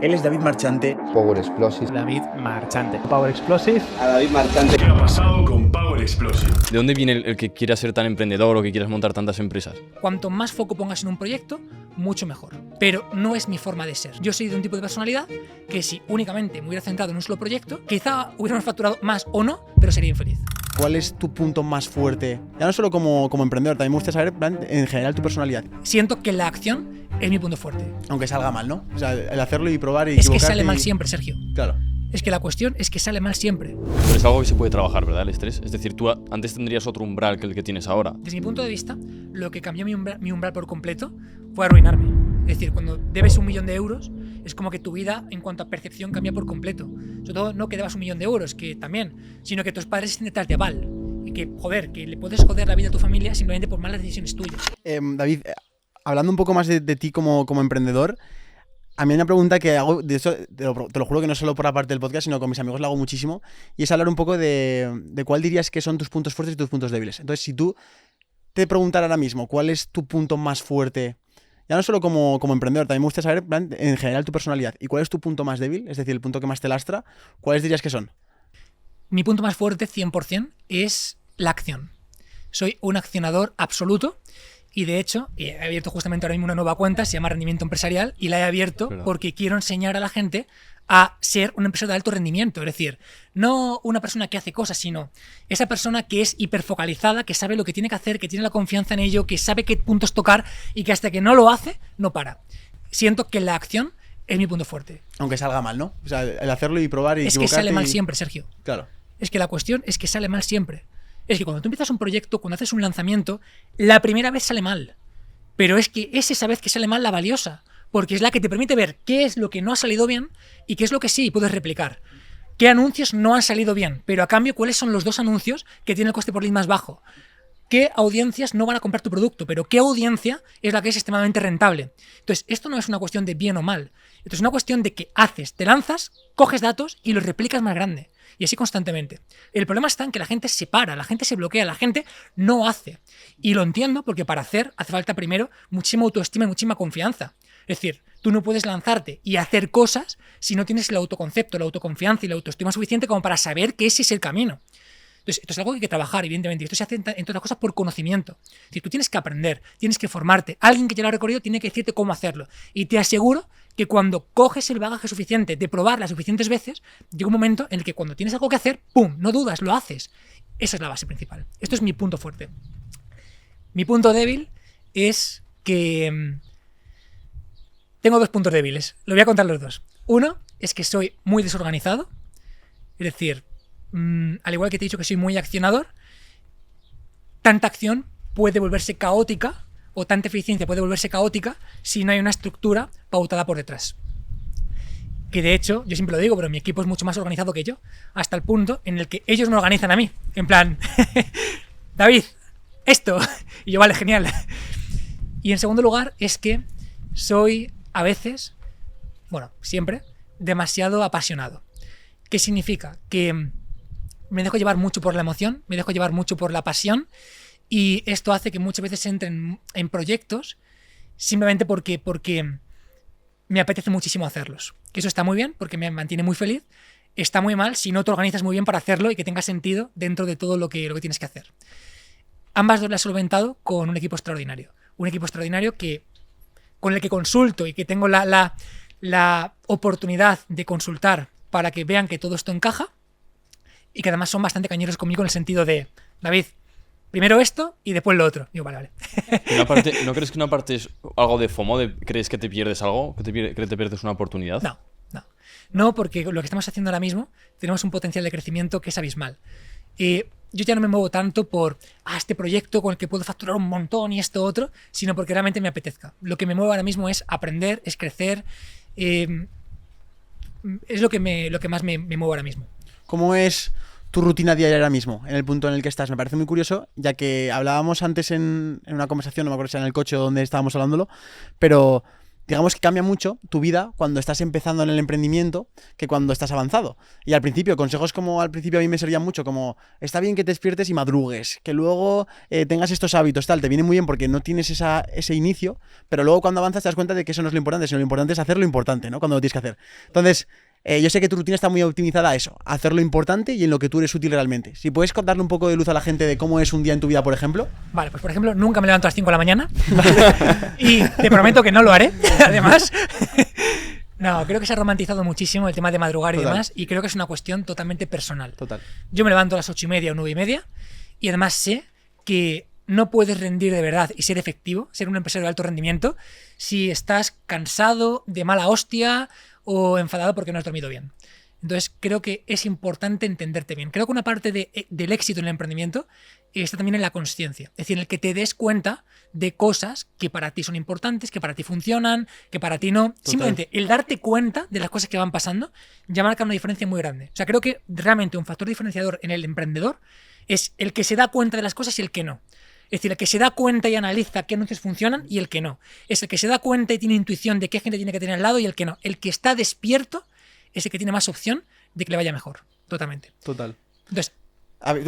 Él es David Marchante. Power Explosive. David Marchante. Power Explosive. A David Marchante. ¿Qué ha pasado con Power Explosive? ¿De dónde viene el que quiera ser tan emprendedor o que quieras montar tantas empresas? Cuanto más foco pongas en un proyecto, mucho mejor. Pero no es mi forma de ser. Yo soy de un tipo de personalidad que si únicamente me hubiera centrado en un solo proyecto, quizá hubiéramos facturado más o no, pero sería infeliz. ¿Cuál es tu punto más fuerte? Ya no solo como emprendedor, también me gusta saber en general tu personalidad. Siento que la acción es mi punto fuerte. Aunque salga mal, ¿no? O sea, el hacerlo y probar y Es que equivocarte sale mal siempre, Sergio. Claro. Es que la cuestión es que sale mal siempre. Pero es algo que se puede trabajar, ¿verdad? El estrés. Es decir, tú antes tendrías otro umbral que el que tienes ahora. Desde mi punto de vista, lo que cambió mi umbral por completo fue arruinarme. Es decir, cuando debes 1 millón de euros, es como que tu vida en cuanto a percepción cambia por completo. Sobre todo no que debas 1 millón de euros, que también, sino que tus padres estén detrás de aval. Y que, joder, que le puedes joder la vida a tu familia simplemente por malas decisiones tuyas. David, hablando un poco más de ti como emprendedor, a mí hay una pregunta que hago, de eso, te lo juro que no solo por la parte del podcast, sino con mis amigos la hago muchísimo, y es hablar un poco de cuál dirías que son tus puntos fuertes y tus puntos débiles. Entonces, si tú te preguntara ahora mismo cuál es tu punto más fuerte, ya no solo como emprendedor, también me gusta saber en general tu personalidad, y cuál es tu punto más débil, es decir, el punto que más te lastra, ¿cuáles dirías que son? Mi punto más fuerte, 100%, es la acción. Soy un accionador absoluto. Y de hecho, he abierto justamente ahora mismo una nueva cuenta, se llama Rendimiento Empresarial, y la he abierto porque quiero enseñar a la gente a ser un empresario de alto rendimiento. Es decir, no una persona que hace cosas, sino esa persona que es hiperfocalizada, que sabe lo que tiene que hacer, que tiene la confianza en ello, que sabe qué puntos tocar y que hasta que no lo hace, no para. Siento que la acción es mi punto fuerte. Aunque salga mal, ¿no? O sea, el hacerlo y probar y es que sale mal siempre, Sergio. Claro. Es que la cuestión es que sale mal siempre. Es que cuando tú empiezas un proyecto, cuando haces un lanzamiento, la primera vez sale mal. Pero es que es esa vez que sale mal la valiosa, porque es la que te permite ver qué es lo que no ha salido bien y qué es lo que sí puedes replicar. ¿Qué anuncios no han salido bien? Pero a cambio, ¿cuáles son los 2 anuncios que tienen el coste por lead más bajo? ¿Qué audiencias no van a comprar tu producto? Pero ¿qué audiencia es la que es extremadamente rentable? Entonces, esto no es una cuestión de bien o mal. Esto es una cuestión de que haces, te lanzas, coges datos y los replicas más grande. Y así constantemente. El problema está en que la gente se para, la gente se bloquea, la gente no hace. Y lo entiendo porque para hacer hace falta primero muchísima autoestima y muchísima confianza. Es decir, tú no puedes lanzarte y hacer cosas si no tienes el autoconcepto, la autoconfianza y la autoestima suficiente como para saber que ese es el camino. Entonces, esto es algo que hay que trabajar, evidentemente. Y esto se hace, entre otras cosas, por conocimiento. Es decir, tú tienes que aprender, tienes que formarte. Alguien que ya lo ha recorrido tiene que decirte cómo hacerlo. Y te aseguro que cuando coges el bagaje suficiente de probarla suficientes veces, llega un momento en el que cuando tienes algo que hacer, ¡pum!, no dudas, lo haces. Esa es la base principal. Esto es mi punto fuerte. Mi punto débil es que tengo 2 puntos débiles. Lo voy a contar los 2. Uno es que soy muy desorganizado. Es decir, al igual que te he dicho que soy muy accionador, tanta acción puede volverse caótica, o tanta eficiencia puede volverse caótica si no hay una estructura pautada por detrás. Que de hecho, yo siempre lo digo, pero mi equipo es mucho más organizado que yo, hasta el punto en el que ellos me organizan a mí. En plan, David, esto. Y yo, vale, genial. Y en segundo lugar, es que soy a veces, bueno, siempre, demasiado apasionado. ¿Qué significa? Que me dejo llevar mucho por la emoción, me dejo llevar mucho por la pasión, y esto hace que muchas veces entren en proyectos simplemente porque me apetece muchísimo hacerlos. Que eso está muy bien porque me mantiene muy feliz. Está muy mal si no te organizas muy bien para hacerlo y que tenga sentido dentro de todo lo que tienes que hacer. Ambas dos las he solventado con un equipo extraordinario. Un equipo extraordinario con el que consulto y que tengo la oportunidad de consultar para que vean que todo esto encaja, y que además son bastante cañeros conmigo en el sentido de, David, primero esto y después lo otro. Digo, vale. ¿No crees que una parte es algo de FOMO? ¿Crees que te pierdes algo? ¿Que te pierdes una oportunidad? No, porque lo que estamos haciendo ahora mismo tenemos un potencial de crecimiento que es abismal. Yo ya no me muevo tanto por este proyecto con el que puedo facturar un montón y esto otro, sino porque realmente me apetezca. Lo que me mueve ahora mismo es aprender, es crecer. Es lo que más me mueve ahora mismo. ¿Cómo es tu rutina diaria ahora mismo, en el punto en el que estás? Me parece muy curioso, ya que hablábamos antes en una conversación, no me acuerdo si era en el coche o donde estábamos hablándolo, pero digamos que cambia mucho tu vida cuando estás empezando en el emprendimiento que cuando estás avanzado. Y al principio, consejos como al principio a mí me servían mucho, como está bien que te despiertes y madrugues, que luego tengas estos hábitos, tal, te viene muy bien porque no tienes ese inicio, pero luego cuando avanzas te das cuenta de que eso no es lo importante, sino lo importante es hacer lo importante, ¿no? Cuando lo tienes que hacer. Entonces, yo sé que tu rutina está muy optimizada a eso, a hacer lo importante y en lo que tú eres útil realmente. Si puedes darle un poco de luz a la gente de cómo es un día en tu vida, por ejemplo. Vale, pues por ejemplo, nunca me levanto a las 5 de la mañana. Y te prometo que no lo haré, además. No, creo que se ha romantizado muchísimo el tema de madrugar y Total. demás, y creo que es una cuestión totalmente personal. Total. Yo me levanto a las 8:30 o 9:30, y además sé que no puedes rendir de verdad y ser efectivo, ser un empresario de alto rendimiento, si estás cansado, de mala hostia o enfadado porque no has dormido bien. Entonces creo que es importante entenderte bien. Creo que una parte del éxito en el emprendimiento está también en la consciencia. Es decir, en el que te des cuenta de cosas que para ti son importantes, que para ti funcionan, que para ti no. Simplemente el darte cuenta de las cosas que van pasando ya marca una diferencia muy grande. O sea, creo que realmente un factor diferenciador en el emprendedor es el que se da cuenta de las cosas y el que no. Es decir, el que se da cuenta y analiza qué anuncios funcionan y el que no. Es el que se da cuenta y tiene intuición de qué gente tiene que tener al lado y el que no. El que está despierto es el que tiene más opción de que le vaya mejor. Totalmente. Total. Entonces, A ver,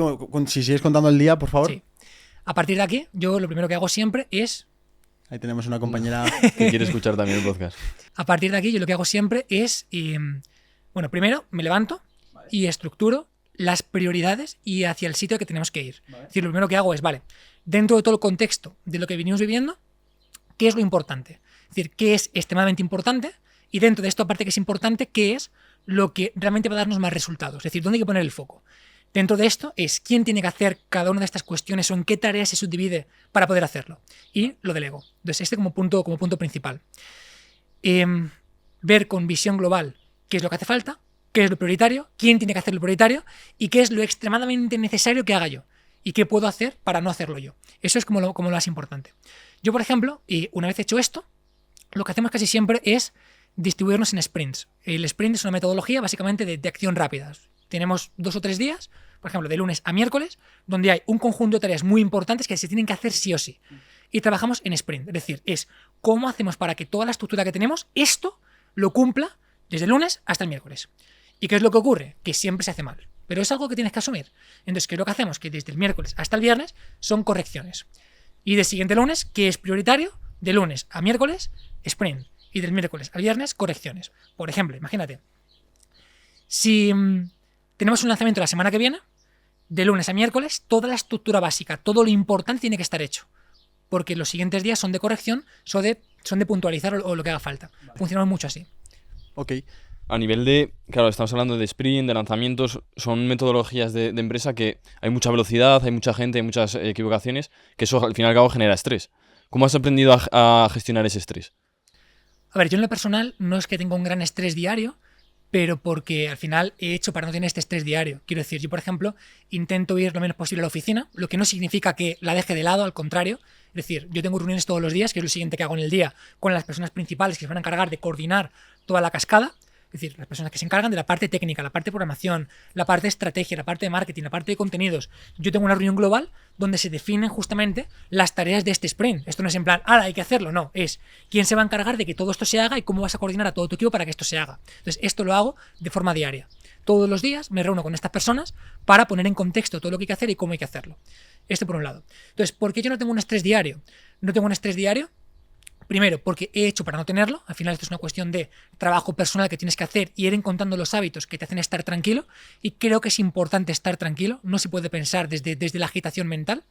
si sigues contando el día, por favor. sí. A partir de aquí, yo lo primero que hago siempre es... Ahí tenemos una compañera. Que quiere escuchar también el podcast. A partir de aquí, yo lo que hago siempre es... bueno, primero me levanto y estructuro las prioridades y hacia el sitio que tenemos que ir. Es decir, lo primero que hago es, vale, dentro de todo el contexto de lo que venimos viviendo, ¿qué es lo importante? Es decir, ¿qué es extremadamente importante? Y dentro de esto, aparte que es importante, ¿qué es lo que realmente va a darnos más resultados? Es decir, ¿dónde hay que poner el foco? Dentro de esto es quién tiene que hacer cada una de estas cuestiones o en qué tareas se subdivide para poder hacerlo. Y lo delego. Entonces, este como punto principal. Ver con visión global qué es lo que hace falta, qué es lo prioritario, quién tiene que hacer lo prioritario y qué es lo extremadamente necesario que haga yo y qué puedo hacer para no hacerlo yo. Eso es como lo más importante. Yo, por ejemplo, y una vez hecho esto, lo que hacemos casi siempre es distribuirnos en sprints. El sprint es una metodología básicamente de acción rápida. Tenemos 2 o 3 días, por ejemplo, de lunes a miércoles, donde hay un conjunto de tareas muy importantes que se tienen que hacer sí o sí. Y trabajamos en sprint. Es decir, es cómo hacemos para que toda la estructura que tenemos, esto lo cumpla desde el lunes hasta el miércoles. ¿Y qué es lo que ocurre? Que siempre se hace mal. Pero es algo que tienes que asumir. Entonces, ¿qué es lo que hacemos? Que desde el miércoles hasta el viernes son correcciones. Y del siguiente lunes, ¿qué es prioritario? De lunes a miércoles, sprint. Y del miércoles al viernes, correcciones. Por ejemplo, imagínate, si tenemos un lanzamiento la semana que viene, de lunes a miércoles, toda la estructura básica, todo lo importante tiene que estar hecho. Porque los siguientes días son de corrección, son de puntualizar o lo que haga falta. Funcionamos mucho así. Ok. A nivel de, claro, estamos hablando de sprint, de lanzamientos, son metodologías de empresa que hay mucha velocidad, hay mucha gente, hay muchas equivocaciones, que eso al fin y al cabo genera estrés. ¿Cómo has aprendido a gestionar ese estrés? A ver, yo en lo personal no es que tenga un gran estrés diario, pero porque al final he hecho para no tener este estrés diario. Quiero decir, yo por ejemplo intento ir lo menos posible a la oficina, lo que no significa que la deje de lado, al contrario. Es decir, yo tengo reuniones todos los días, que es lo siguiente que hago en el día, con las personas principales que se van a encargar de coordinar toda la cascada. Es decir, las personas que se encargan de la parte técnica, la parte de programación, la parte de estrategia, la parte de marketing, la parte de contenidos. Yo tengo una reunión global donde se definen justamente las tareas de este sprint. Esto no es en plan, hay que hacerlo, no. Es quién se va a encargar de que todo esto se haga y cómo vas a coordinar a todo tu equipo para que esto se haga. Entonces, esto lo hago de forma diaria. Todos los días me reúno con estas personas para poner en contexto todo lo que hay que hacer y cómo hay que hacerlo. Esto por un lado. Entonces, ¿por qué yo no tengo un estrés diario? No tengo un estrés diario. Primero, porque he hecho para no tenerlo. Al final esto es una cuestión de trabajo personal que tienes que hacer y ir encontrando los hábitos que te hacen estar tranquilo. Y creo que es importante estar tranquilo. No se puede pensar desde la agitación mental.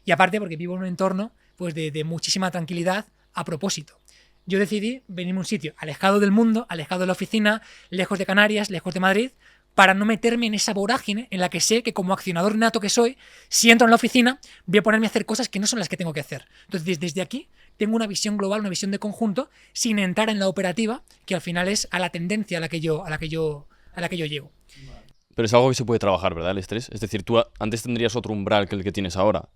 Y aparte porque vivo en un entorno pues, de muchísima tranquilidad a propósito. Yo decidí venirme a un sitio alejado del mundo, alejado de la oficina, lejos de Canarias, lejos de Madrid, para no meterme en esa vorágine en la que sé que como accionador nato que soy, si entro en la oficina, voy a ponerme a hacer cosas que no son las que tengo que hacer. Entonces, desde aquí tengo una visión global, una visión de conjunto, sin entrar en la operativa, que al final es a la tendencia a la que yo llego. Pero es algo que se puede trabajar, ¿verdad? El estrés. Es decir, tú antes tendrías otro umbral que el que tienes ahora.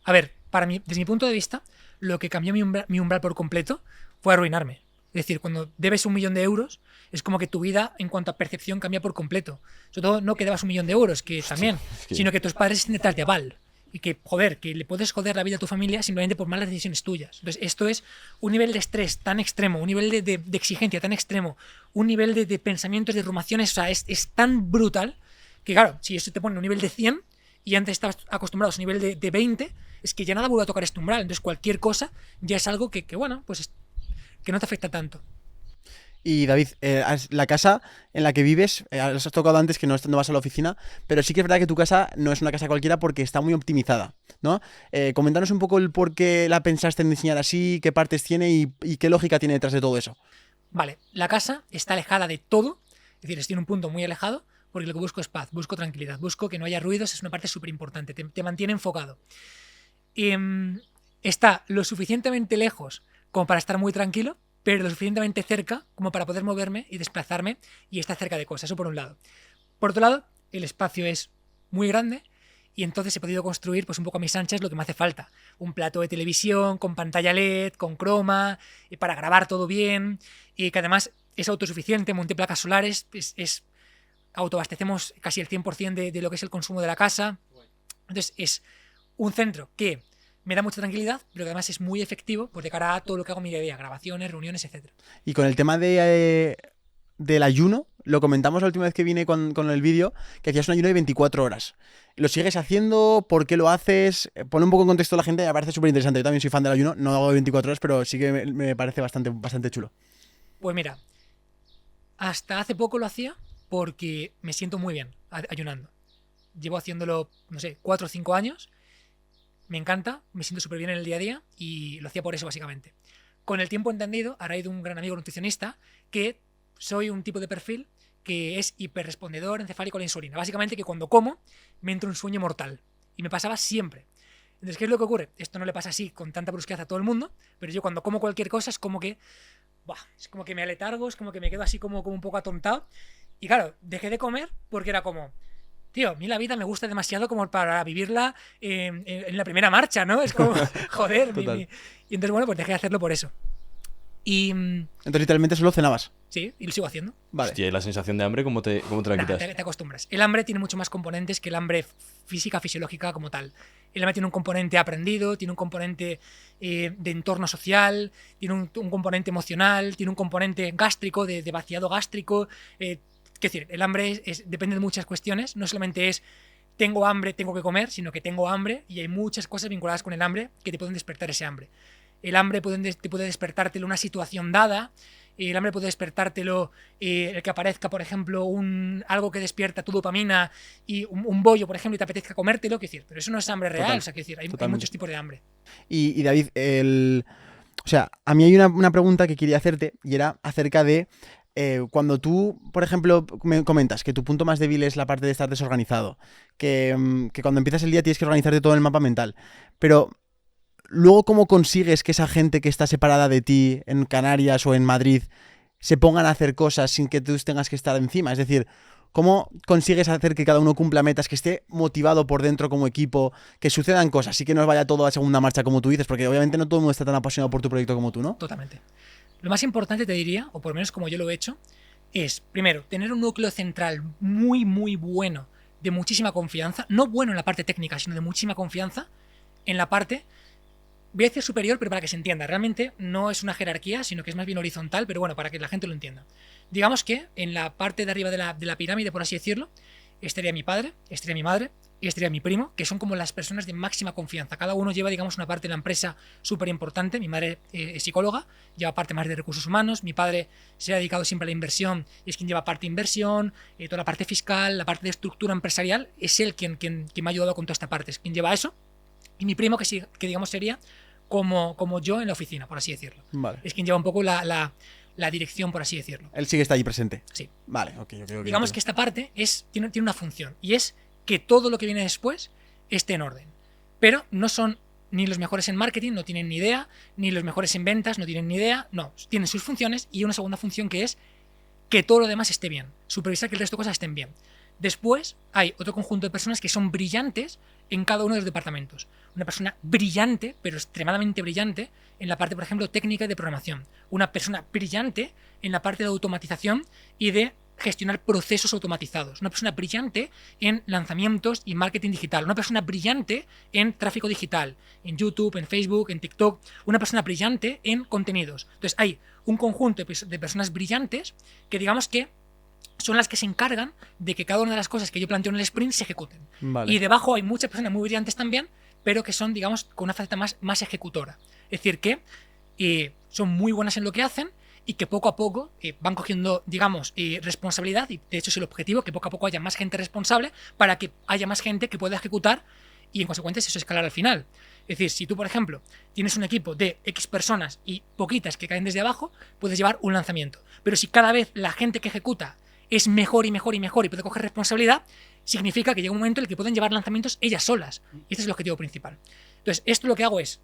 A ver, desde mi punto de vista, lo que cambió mi umbral por completo fue arruinarme. Es decir, cuando debes 1 millón de euros, es como que tu vida en cuanto a percepción cambia por completo. Sobre todo no que debas 1 millón de euros, que también, sino que tus padres estén detrás de aval. Y y que, joder, que le puedes joder la vida a tu familia simplemente por malas decisiones tuyas. Entonces, esto es un nivel de estrés tan extremo, un nivel de exigencia tan extremo, un nivel de pensamientos, de rumaciones, o sea, es tan brutal que, claro, si eso te pone un nivel de 100 y antes estabas acostumbrado a un nivel de 20, es que ya nada vuelve a tocar este umbral. Entonces, cualquier cosa ya es algo que bueno, pues que no te afecta tanto. Y David, la casa en la que vives, os has tocado antes que no vas a la oficina, pero sí que es verdad que tu casa no es una casa cualquiera porque está muy optimizada, ¿no? Coméntanos un poco el por qué la pensaste en diseñar así, qué partes tiene y qué lógica tiene detrás de todo eso. Vale, la casa está alejada de todo, es decir, estoy en un punto muy alejado porque lo que busco es paz, busco tranquilidad, busco que no haya ruidos, es una parte súper importante, te mantiene enfocado. Está lo suficientemente lejos como para estar muy tranquilo, pero lo suficientemente cerca como para poder moverme y desplazarme y estar cerca de cosas, eso por un lado. Por otro lado, el espacio es muy grande y entonces he podido construir pues un poco a mis anchas lo que me hace falta. Un plató de televisión con pantalla LED, con croma, para grabar todo bien, y que además es autosuficiente, monté placas solares, autoabastecemos casi el 100% de lo que es el consumo de la casa. Entonces es un centro que me da mucha tranquilidad, pero que además es muy efectivo pues de cara a todo lo que hago en mi día a día, grabaciones, reuniones, etc. Y con el tema del ayuno, lo comentamos la última vez que vine con el vídeo, que hacías un ayuno de 24 horas. ¿Lo sigues haciendo? ¿Por qué lo haces? Pon un poco en contexto a la gente, me parece súper interesante. Yo también soy fan del ayuno, no hago de 24 horas, pero sí que me parece bastante chulo. Pues mira, hasta hace poco lo hacía porque me siento muy bien ayunando. Llevo haciéndolo, no sé, 4 o 5 años. Me encanta, me siento súper bien en el día a día y lo hacía por eso básicamente. Con el tiempo he entendido, a raíz de un gran amigo nutricionista, que soy un tipo de perfil que es hiperrespondedor encefálico a la insulina. Básicamente que cuando como me entra un sueño mortal. Y me pasaba siempre. Entonces, ¿qué es lo que ocurre? Esto no le pasa así con tanta brusquedad a todo el mundo, pero yo cuando como cualquier cosa es como que me aletargo, es como que me quedo así como un poco atontado. Y claro, dejé de comer porque era como... Tío, a mí la vida me gusta demasiado como para vivirla en la primera marcha, ¿no? Es como, joder. Y entonces, bueno, pues dejé de hacerlo por eso. Entonces, literalmente solo cenabas. Sí, y lo sigo haciendo. Vale. Hostia, ¿y la sensación de hambre cómo te la quitas? Te acostumbras. El hambre tiene mucho más componentes que el hambre física, fisiológica como tal. El hambre tiene un componente aprendido, tiene un componente de entorno social, tiene un componente emocional, tiene un componente gástrico, de vaciado gástrico. Es decir, el hambre depende de muchas cuestiones, no solamente es tengo hambre, tengo que comer, sino que tengo hambre y hay muchas cosas vinculadas con el hambre que te pueden despertar ese hambre. El hambre te puede despertártelo una situación dada, el hambre puede despertártelo el que aparezca, por ejemplo, algo que despierta tu dopamina y un bollo, por ejemplo, y te apetezca comértelo, quiero decir, pero eso no es hambre real, Total, o sea, quiero decir, hay muchos tipos de hambre. Y David, o sea, a mí hay una pregunta que quería hacerte y era acerca de cuando tú, por ejemplo, me comentas que tu punto más débil es la parte de estar desorganizado, que cuando empiezas el día tienes que organizarte todo en el mapa mental, pero luego, ¿cómo consigues que esa gente que está separada de ti en Canarias o en Madrid se pongan a hacer cosas sin que tú tengas que estar encima? Es decir, ¿cómo consigues hacer que cada uno cumpla metas, que esté motivado por dentro como equipo, que sucedan cosas y que no vaya todo a segunda marcha como tú dices? Porque obviamente no todo el mundo está tan apasionado por tu proyecto como tú, ¿no? Totalmente. Lo más importante, te diría, o por lo menos como yo lo he hecho, es, primero, tener un núcleo central muy, muy bueno, de muchísima confianza, no bueno en la parte técnica, sino de muchísima confianza en la parte, voy a decir superior, pero para que se entienda, realmente no es una jerarquía, sino que es más bien horizontal, pero bueno, para que la gente lo entienda. Digamos que en la parte de arriba de la pirámide, por así decirlo, estaría mi padre, estaría mi madre y estaría mi primo, que son como las personas de máxima confianza. Cada uno lleva, digamos, una parte de la empresa súper importante. Mi madre es psicóloga, lleva parte más de recursos humanos. Mi padre se ha dedicado siempre a la inversión, es quien lleva parte de inversión, toda la parte fiscal, la parte de estructura empresarial. Es él quien me ha ayudado con toda esta parte, es quien lleva eso. Y mi primo, que digamos sería como yo en la oficina, por así decirlo. Vale. Es quien lleva un poco la dirección, por así decirlo. Él sí que está ahí presente. Sí. Vale, ok. Digamos que esta parte tiene una función, y es que todo lo que viene después esté en orden. Pero no son ni los mejores en marketing, no tienen ni idea, ni los mejores en ventas, no tienen ni idea. No, tienen sus funciones y una segunda función que es que todo lo demás esté bien, supervisar que el resto de cosas estén bien. Después hay otro conjunto de personas que son brillantes en cada uno de los departamentos. Una persona brillante, pero extremadamente brillante, en la parte, por ejemplo, técnica y de programación. Una persona brillante en la parte de automatización y de gestionar procesos automatizados, una persona brillante en lanzamientos y marketing digital, una persona brillante en tráfico digital, en YouTube, en Facebook, en TikTok, una persona brillante en contenidos. Entonces hay un conjunto de personas brillantes que digamos que son las que se encargan de que cada una de las cosas que yo planteo en el sprint se ejecuten. Vale. Y debajo hay muchas personas muy brillantes también, pero que son, digamos, con una faceta más ejecutora. Es decir, que son muy buenas en lo que hacen y que poco a poco van cogiendo, digamos, responsabilidad, y de hecho es el objetivo, que poco a poco haya más gente responsable para que haya más gente que pueda ejecutar y en consecuencia eso escalar al final. Es decir, si tú, por ejemplo, tienes un equipo de X personas y poquitas que caen desde abajo, puedes llevar un lanzamiento. Pero si cada vez la gente que ejecuta es mejor y mejor y mejor y puede coger responsabilidad, significa que llega un momento en el que pueden llevar lanzamientos ellas solas. Y este es el objetivo principal. Entonces, esto lo que hago es,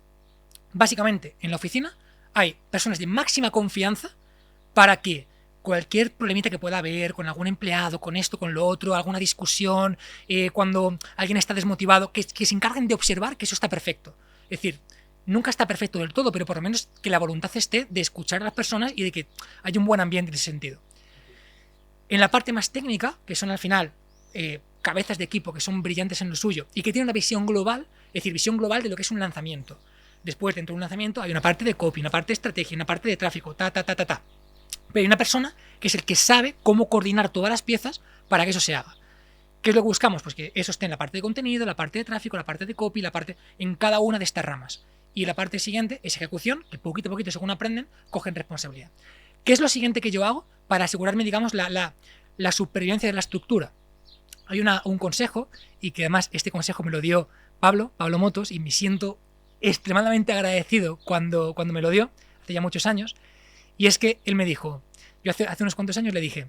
básicamente, en la oficina hay personas de máxima confianza para que cualquier problemita que pueda haber con algún empleado, con esto, con lo otro, alguna discusión, cuando alguien está desmotivado, que se encarguen de observar que eso está perfecto. Es decir, nunca está perfecto del todo, pero por lo menos que la voluntad esté de escuchar a las personas y de que haya un buen ambiente en ese sentido. En la parte más técnica, que son al final cabezas de equipo que son brillantes en lo suyo y que tienen una visión global, es decir, visión global de lo que es un lanzamiento. Después, dentro de un lanzamiento, hay una parte de copy, una parte de estrategia, una parte de tráfico, Pero hay una persona que es el que sabe cómo coordinar todas las piezas para que eso se haga. ¿Qué es lo que buscamos? Pues que eso esté en la parte de contenido, la parte de tráfico, la parte de copy, la parte en cada una de estas ramas. Y la parte siguiente es ejecución, que poquito a poquito, según aprenden, cogen responsabilidad. ¿Qué es lo siguiente que yo hago para asegurarme, digamos, la supervivencia de la estructura? Hay un consejo, y que además este consejo me lo dio Pablo Motos, y me siento extremadamente agradecido cuando me lo dio, hace ya muchos años, y es que él me dijo, yo hace unos cuantos años le dije,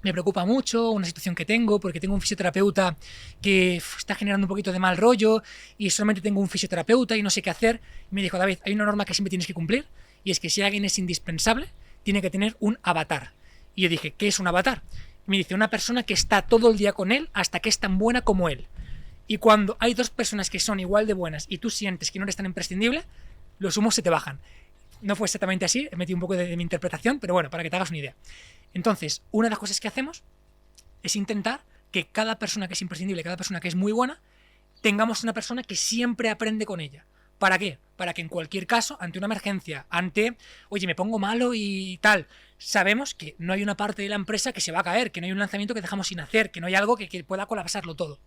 me preocupa mucho una situación que tengo, porque tengo un fisioterapeuta que está generando un poquito de mal rollo, y solamente tengo un fisioterapeuta y no sé qué hacer. Y me dijo, David, hay una norma que siempre tienes que cumplir, y es que si alguien es indispensable, tiene que tener un avatar. Y yo dije, ¿qué es un avatar? Y me dice, una persona que está todo el día con él hasta que es tan buena como él. Y cuando hay dos personas que son igual de buenas y tú sientes que no eres tan imprescindible, los humos se te bajan. No fue exactamente así, he metido un poco de mi interpretación, pero bueno, para que te hagas una idea. Entonces, una de las cosas que hacemos es intentar que cada persona que es imprescindible, cada persona que es muy buena, tengamos una persona que siempre aprende con ella. ¿Para qué? Para que en cualquier caso, ante una emergencia, oye, me pongo malo y tal, sabemos que no hay una parte de la empresa que se va a caer, que no hay un lanzamiento que dejamos sin hacer, que no hay algo que pueda colapsarlo todo.